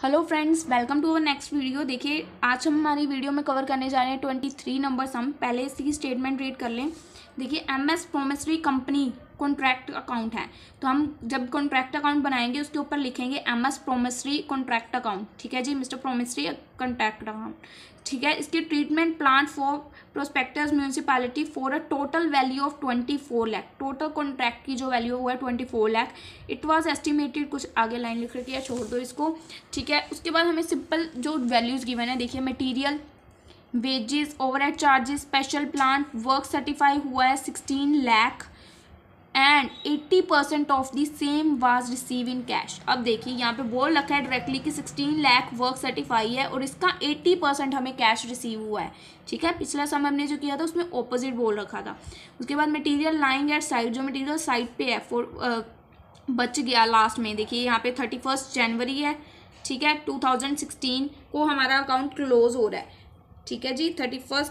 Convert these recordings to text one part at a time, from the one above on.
Hello friends, welcome to our next video. देखिए आज हम हमारी वीडियो में कवर करने जा रहे हैं 23 नंबर सम। पहले इसकी स्टेटमेंट रीड कर लें। देखिए MS promissory company contract account है, तो हम जब कॉन्ट्रैक्ट अकाउंट बनाएंगे उसके ऊपर लिखेंगे एमएस प्रोमिसरी कॉन्ट्रैक्ट अकाउंट। ठीक है जी, मिस्टर प्रोमिसरी कॉन्ट्रैक्ट अकाउंट। ठीक है, इसकी treatment plant for prospectus municipality for a total value of 24 lakh. Total contract की जो वैल्यू हुआ है 24 लाख। इट वाज एस्टिमेटेड, कुछ आगे लाइन लिख रखी है, छोड़ दो इसको। ठीक है, उसके बाद हमें सिंपल जो वैल्यूज गिवन है, देखिए material, wages, overhead charges, special plant, work certify हुआ है 16 lakh and 80% of the same was receive in cash. अब देखिए यहाँ पे बोल रखा है डायरेक्टली कि 16 लाख वर्क सर्टिफाई है और इसका 80% हमें कैश रिसीव हुआ है। ठीक है, पिछला सम हमने जो किया था उसमें ऑपोजिट बोल रखा था। उसके बाद मटेरियल लाइंग एट साइट, जो मटेरियल साइट पे है बच गया लास्ट में। देखिए यहाँ पे 31 जनवरी है। ठीक है, 2016 को हमारा अकाउंट क्लोज हो रहा है। ठीक है जी, 31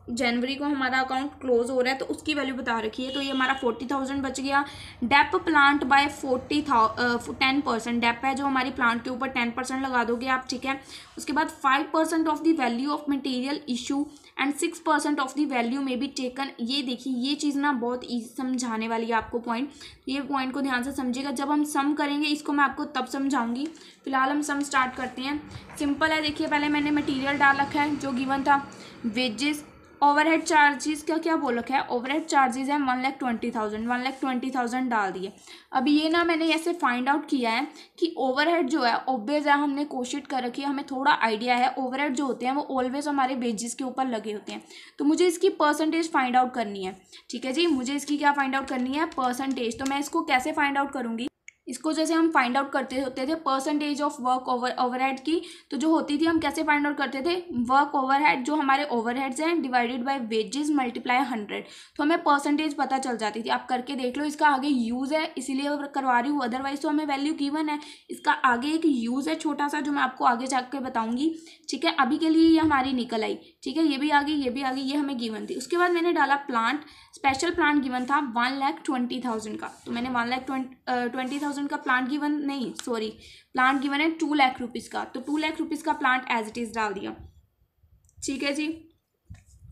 जनवरी को हमारा अकाउंट क्लोज हो रहा है, तो उसकी वैल्यू बता रखी है। तो ये हमारा 40,000 बच गया। Depp plant by 10%। डेप है जो हमारी प्लांट के ऊपर 10% लगा दोगे आप। ठीक है, उसके बाद 5% of the value of material issue and 6% of the value में बी टेकन। ये देखिए ये चीज़ ना बहुत समझाने वाली है आपको पॉइंट। ये पॉइंट को ध्यान से समझिएगा, जब हम सम करेंगे इसको मैं आपको तब समझाऊंगी। फिलहाल हम सम स्टार्ट करते हैं। सिंपल है, देखिए पहले मैंने मटेरियल डाल रखा है जो गिवन था। वेजेस, ओवरहेड चार्जेस का क्या बोल रखा है, ओवरहेड चार्जेस है 1,20,000 डाल दिए। अभी ये ना मैंने ऐसे फाइंड आउट किया है कि ओवरहेड जो है ऑब्वियस है, हमने कोशिश कर रखी है, हमें थोड़ा आइडिया है। ओवरहेड जो होते हैं वो ऑलवेज हमारे वेजेस के ऊपर लगे होते हैं, तो मुझे इसकी परसेंटेज फाइंड आउट करनी है। ठीक है जी, मुझे इसकी क्या फाइंड आउट करनी है, परसेंटेज। तो मैं इसको कैसे फाइंड आउट करूँगी, इसको जैसे हम फाइंड आउट करते होते थे परसेंटेज ऑफ वर्क ओवरहेड की, तो जो होती थी हम कैसे फाइंड आउट करते थे, वर्क ओवरहेड जो हमारे ओवरहेड्स हैं डिवाइडेड बाय वेजेस मल्टीप्लाई 100, तो हमें परसेंटेज पता चल जाती थी। आप करके देख लो, इसका आगे यूज़ है इसीलिए करवा रही हूँ, अदरवाइज तो हमें वैल्यू गिवन है। इसका आगे एक यूज़ है छोटा सा जो मैं आपको आगे जाकर बताऊँगी। ठीक है, अभी के लिए ये हमारी निकल आई। ठीक है, ये भी आ गई, ये भी आ गई, ये हमें गिवन थी। उसके बाद मैंने डाला प्लांट, स्पेशल प्लांट गिवन था 1,20,000 का, तो मैंने 1,20,000 का प्लांट गिवन नहीं, सॉरी, प्लांट गिवन है 2 लाख रुपीज़ का, तो 2 लाख रुपीज़ का प्लांट एज इट इज़ डाल दिया। ठीक है जी,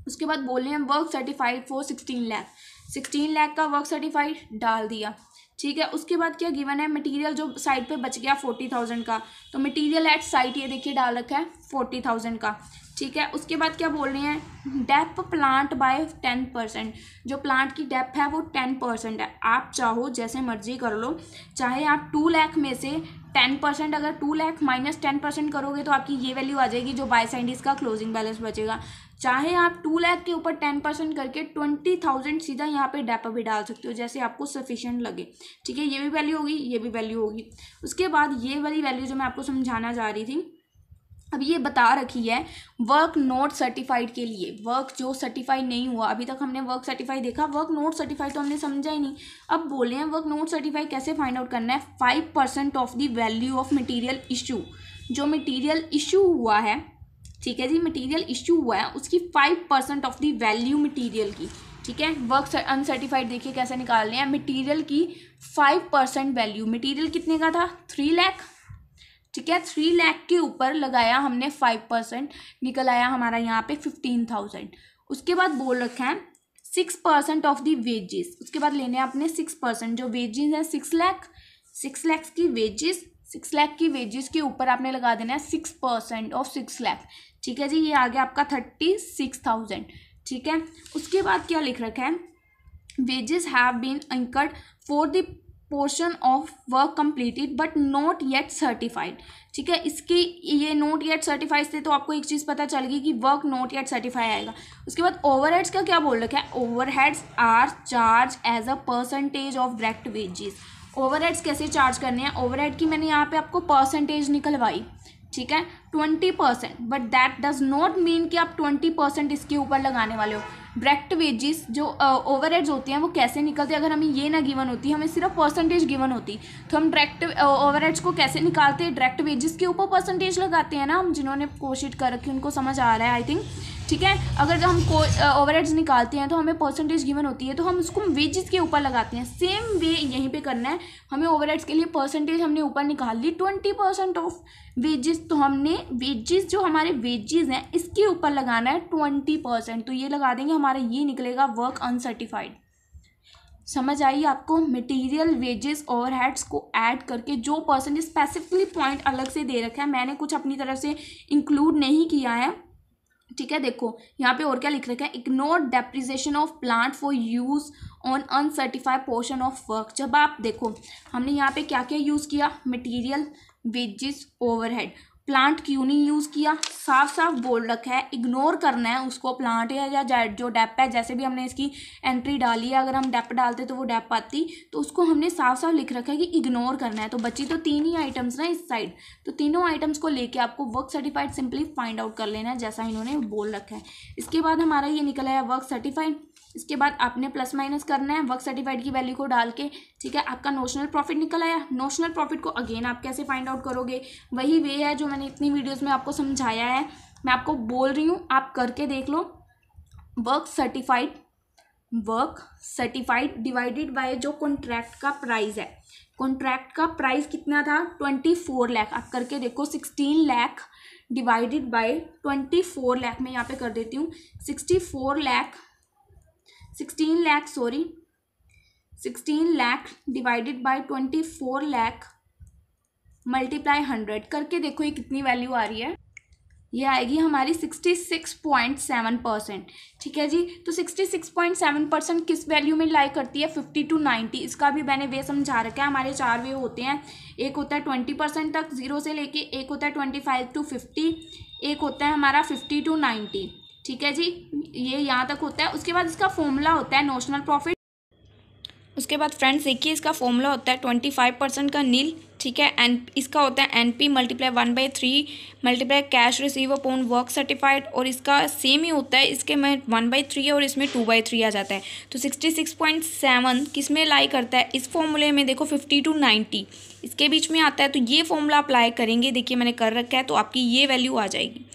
उसके बाद बोल रहे हैं वर्क सर्टिफाइड फॉर 16 लाख का वर्क सर्टिफाइड डाल दिया। ठीक है, उसके बाद क्या गिवन है, मटेरियल जो साइट पे बच गया 40,000 का, तो मटेरियल एट साइट ये देखिए डाल रखा है 40,000 का। ठीक है, उसके बाद क्या बोल रहे हैं, डेप प्लांट बाय 10%। जो प्लांट की डेप है वो 10% है। आप चाहो जैसे मर्जी कर लो, चाहे आप 2 लाख में से 10%, अगर 2 लाख माइनस 10% करोगे तो आपकी ये वैल्यू आ जाएगी जो बाय साइड इसका क्लोजिंग बैलेंस बचेगा। चाहे आप 2 लाख के ऊपर 10% करके 20,000 सीधा यहाँ पे डेप भी डाल सकते हो, जैसे आपको सफिशिएंट लगे। ठीक है, ये भी वैल्यू होगी, ये भी वैल्यू होगी। उसके बाद ये वाली वैल्यू जो मैं आपको समझाना चाह रही थी, अब ये बता रखी है वर्क नोट सर्टिफाइड के लिए। वर्क जो सर्टिफाइड नहीं हुआ, अभी तक हमने वर्क सर्टिफाइड देखा, वर्क नोट सर्टिफाइड तो हमने समझा ही नहीं। अब बोले हैं वर्क नोट सर्टिफाइड कैसे फाइंड आउट करना है, 5% of the value of material issue. जो मटेरियल इशू हुआ है, ठीक है जी, मटेरियल इशू हुआ है उसकी 5% ऑफ द वैल्यू मटेरियल की। ठीक है, वर्क अनसर्टिफाइड देखिए कैसे निकाल रहे हैं, मटेरियल की 5% वैल्यू। मटेरियल कितने का था, 3 लाख। ठीक है, 3 लाख के ऊपर लगाया हमने 5%, निकल आया हमारा यहाँ पे 15,000। उसके बाद बोल रखा है 6% ऑफ द वेजेस। उसके बाद लेने हैं अपने 6%, जो वेजेस है 6 लाख, 6 लाख की वेजेस, 6 लाख की वेजेस के ऊपर आपने लगा देना है 6% ऑफ 6 लाख। ठीक है जी, ये आ गया आपका 36,000। ठीक है, उसके बाद क्या लिख रखा है, wages have been incurred for the portion of work completed but not yet certified. ठीक है, इसकी ये नॉट येट सर्टिफाइड से तो आपको एक चीज़ पता चल गई कि वर्क नॉट येट सर्टिफाई आएगा। उसके बाद ओवरहेड्स का क्या बोल रखा है, overheads are charged as a percentage of direct wages. Overheads कैसे चार्ज करने हैं, ओवरहेड की मैंने यहाँ पे आपको परसेंटेज निकलवाई। ठीक है, 20%, but that does not mean कि आप 20% इसके ऊपर लगाने वाले हो। डायरेक्ट वेजेस जो ओवरहेड्स होते हैं वो कैसे निकलते हैं, अगर हमें ये ना गिवन होती, हमें सिर्फ परसेंटेज गिवन होती, तो हम डायरेक्ट ओवरहेड्स को कैसे निकालते हैं, डायरेक्ट वेजेस के ऊपर परसेंटेज लगाते हैं ना हम। जिन्होंने कोशिश कर रखी उनको समझ आ रहा है आई थिंक। ठीक है। अगर हम ओवरहेड्स निकालते हैं तो हमें परसेंटेज गिवन होती है, तो हम उसको वेजेस के ऊपर लगाते हैं। सेम वे यहीं पे करना है, हमें ओवरहेड्स के लिए परसेंटेज हमने ऊपर निकाल ली 20% ऑफ वेजेस, तो हमने वेजेस जो हमारे वेजेस हैं इसके ऊपर लगाना है 20%, तो ये लगा देंगे, हमारा ये निकलेगा वर्क अनसर्टिफाइड। समझ आई आपको? मटेरियल वेजेस ओवरहेड्स को ऐड करके जो परसेंटेज स्पेसिफिकली पॉइंट अलग से दे रखा है, मैंने कुछ अपनी तरफ से इंक्लूड नहीं किया है, ठीक है। देखो यहाँ पे और क्या लिख रखा है, ignore depreciation of plant for use on uncertified portion of work. जब आप देखो हमने यहाँ पे क्या क्या यूज़ किया, मटेरियल वेजेस ओवरहेड, प्लांट क्यों नहीं यूज़ किया, साफ साफ बोल रखा है, इग्नोर करना है उसको, प्लांट या जो डेप है, जैसे भी हमने इसकी एंट्री डाली है, अगर हम डेप डालते तो वो डेप आती, तो उसको हमने साफ साफ लिख रखा है कि इग्नोर करना है। तो बची तो 3 ही आइटम्स ना इस साइड, तो तीनों आइटम्स को लेके आपको work certified simply find out कर लेना है, जैसा इन्होंने बोल रखा है। इसके बाद हमारा ये निकला है वर्क सर्टिफाइड, इसके बाद आपने प्लस माइनस करना है वर्क सर्टिफाइड की वैल्यू को डाल के, ठीक है। आपका नोशनल प्रॉफिट निकल आया। नोशनल प्रॉफिट को अगेन आप कैसे फाइंड आउट करोगे, वही वे है जो मैंने इतनी वीडियोस में आपको समझाया है, मैं आपको बोल रही हूँ, आप करके देख लो। वर्क सर्टिफाइड डिवाइडेड बाय जो कॉन्ट्रैक्ट का प्राइस है, कॉन्ट्रैक्ट का प्राइस कितना था 24 लाख, आप करके देखो 16 लाख डिवाइडेड बाय 24 लाख, मैं यहाँ पे कर देती हूँ 16 lakh divided by 24 lakh multiply 100 करके देखो ये कितनी वैल्यू आ रही है, ये आएगी हमारी 66.7%, ठीक है जी। तो 66.7% किस वैल्यू में लाई करती है, 50 to 90। इसका भी मैंने वे समझा रखा है, हमारे 4 वे होते हैं, एक होता है 20% तक 0 से लेके, एक होता है 25 to 50, एक होता है हमारा 50 to 90, ठीक है जी, ये यहाँ तक होता है। उसके बाद इसका फॉर्मूला होता है नोशनल प्रॉफिट। उसके बाद फ्रेंड्स देखिए इसका फॉर्मूला होता है 25% का नील, ठीक है, एंड इसका होता है NP multiply 1/3 multiply cash receive upon work certified, और इसका सेम ही होता है, इसके में 1/3 है और इसमें 2/3 आ जाता है। तो 66.7 किस में लाई करता है, इस फॉर्मूले में देखो 50 to 90 इसके बीच में आता है, तो ये फॉर्मूला अप्लाई करेंगे, देखिए मैंने कर रखा है, तो आपकी ये वैल्यू आ जाएगी।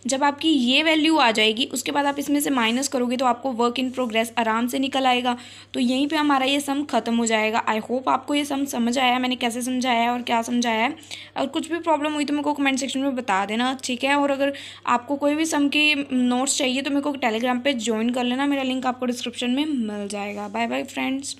जब आपकी ये वैल्यू आ जाएगी उसके बाद आप इसमें से माइनस करोगे तो आपको वर्क इन प्रोग्रेस आराम से निकल आएगा। तो यहीं पे हमारा ये सम खत्म हो जाएगा। आई होप आपको ये सम समझ आया, मैंने कैसे समझाया है और क्या समझाया है। और कुछ भी प्रॉब्लम हुई तो मेरे को कमेंट सेक्शन में बता देना, ठीक है। और अगर आपको कोई भी सम की नोट्स चाहिए तो मेरे को टेलीग्राम पर ज्वाइन कर लेना, मेरा लिंक आपको डिस्क्रिप्शन में मिल जाएगा। Bye bye friends.